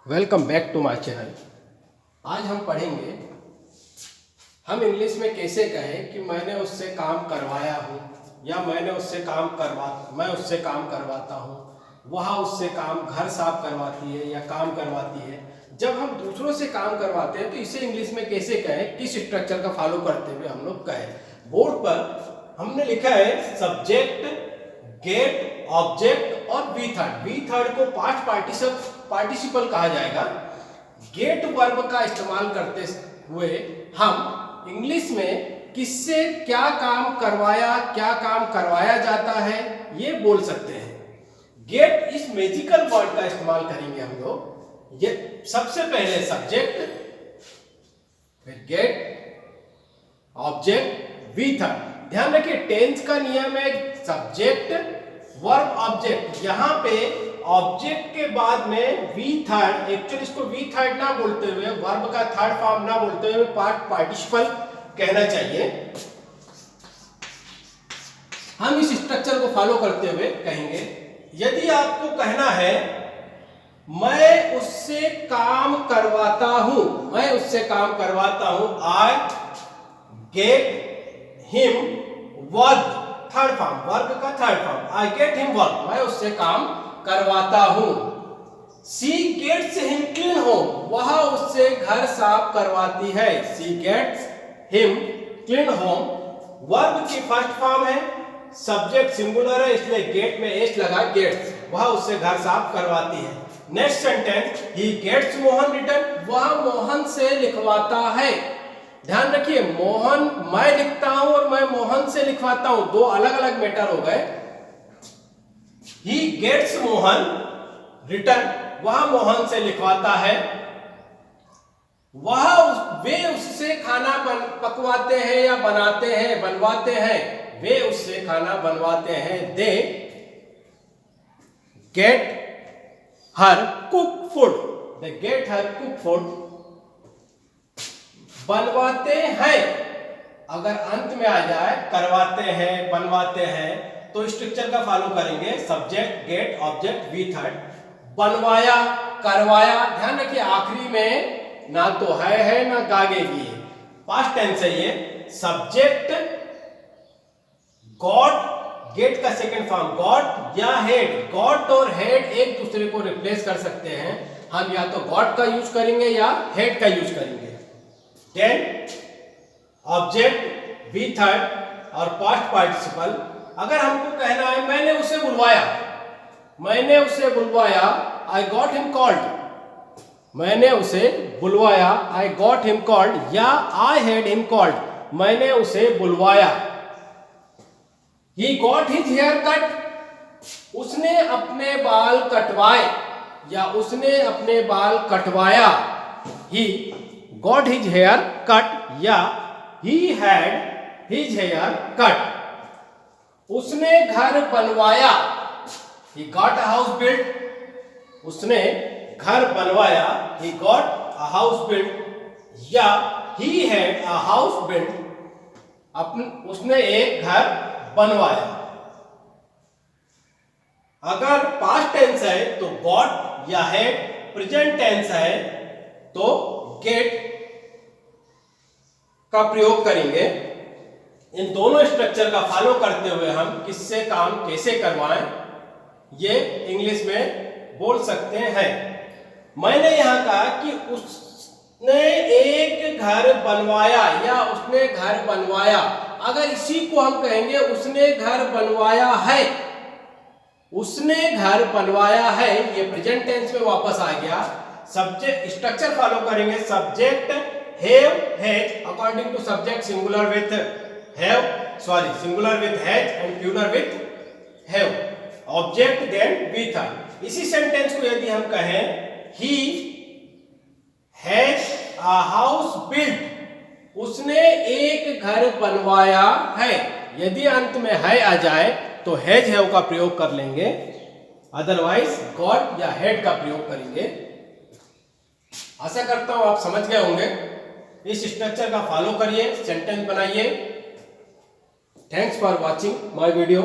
Welcome back to my channel. आज हम पढ़ेंगे हम इंग्लिश में कैसे कहें कि मैंने उससे काम करवाया हूँ या मैं उससे काम करवाता हूँ, वह उससे काम घर साफ करवाती है या काम करवाती है। जब हम दूसरों से काम करवाते हैं तो इसे इंग्लिश में कैसे कहें, किस स्ट्रक्चर का फॉलो करते हुए हम लोग कहें। बोर्ड पर हमने लिखा है सब्जेक्ट, गेट, ऑब्जेक्ट और बी थर्ड को पास्ट पार्टिसिपल कहा जाएगा। गेट वर्ब का इस्तेमाल करते हुए हम इंग्लिश में किससे क्या काम करवाया जाता है ये बोल सकते हैं। गेट इस मैजिकल वर्ड का इस्तेमाल करेंगे हम लोग। ये सबसे पहले सब्जेक्ट, फिर गेट, ऑब्जेक्ट, वी थर्ड। ध्यान रखिए टेंस का नियम है सब्जेक्ट वर्ब ऑब्जेक्ट। यहां पे ऑब्जेक्ट के बाद में वी थर्ड, एक्चुअली इसको वी थर्ड ना बोलते हुए, वर्ब का थर्ड फॉर्म ना बोलते हुए पास्ट पार्टिसिपल कहना चाहिए। हम इस स्ट्रक्चर को फॉलो करते हुए कहेंगे। यदि आपको कहना है मैं उससे काम करवाता हूं, I get him work, third form, work का third form, I get him work, मैं उससे काम करवाता हूं। She gets him clean home, वह उससे घर साफ करवाती है। She gets him clean home. Verb की फर्स्ट फॉर्म है, सब्जेक्ट सिंगुलर है इसलिए गेट में एस लगा, गेट्स, वह उससे घर साफ करवाती है। Next sentence, he gets Mohan return, वह मोहन से लिखवाता है। ध्यान रखिए मोहन मैं लिखता हूं और मैं मोहन से लिखवाता हूं, दो अलग अलग मैटर हो गए। He gets मोहन रिटर्न, वह मोहन से लिखवाता है। वे उससे खाना पकवाते हैं या बनवाते हैं, वे उससे खाना बनवाते हैं। They get her cook food, they get her cook food। बनवाते हैं अगर अंत में आ जाए, करवाते हैं, बनवाते हैं, तो स्ट्रक्चर का फॉलो करेंगे subject, get, object, V third. बनवाया, करवाया, ध्यान रखिए आखिरी में ना तो है ना गागेगी, पास्ट टेंस है ये। सब्जेक्ट गॉड, गेट का सेकंड फॉर्म गॉड या हेड, गॉड और हेड एक दूसरे को रिप्लेस कर सकते हैं। हम या तो गॉड का यूज करेंगे या हेड का यूज करेंगे। देन ऑब्जेक्ट, वी थर्ड और पास्ट पार्टिसिपल। अगर हमको कहना है मैंने उसे बुलवाया, आई गॉट हिम कॉल्ड, मैंने उसे बुलवाया, आई गॉट हिम कॉल्ड, या आई हैड हिम कॉल्ड, मैंने उसे बुलवाया। He got his hair cut, उसने अपने बाल कटवाए या उसने अपने बाल कटवाया। He got his hair cut या he had his hair cut. उसने घर बनवाया, he got a house built, उसने घर बनवाया, he got a house built, या he had a house built, उसने एक घर बनवाया। अगर पास्ट टेंस है तो got या had, प्रेजेंट टेंस है तो get का प्रयोग करेंगे। इन दोनों स्ट्रक्चर का फॉलो करते हुए हम किससे काम कैसे करवाएं ये इंग्लिश में बोल सकते हैं। मैंने यहां कहा कि उसने एक घर बनवाया या उसने घर बनवाया। अगर इसी को हम कहेंगे उसने घर बनवाया है, उसने घर बनवाया है, ये प्रेजेंट टेंस में वापस आ गया। सब्जेक्ट स्ट्रक्चर फॉलो करेंगे, subject have has, according to subject singular with have, singular with has and plural with have, object then with her। इसी सेंटेंस को यदि हम कहें he has a house built, उसने एक घर बनवाया है, यदि अंत में है आ जाए तो has have का प्रयोग कर लेंगे, अदरवाइज got या had का प्रयोग करेंगे। आशा करता हूं आप समझ गए होंगे। इस स्ट्रक्चर का फॉलो करिए, सेंटेंस बनाइए। Thanks for watching my video.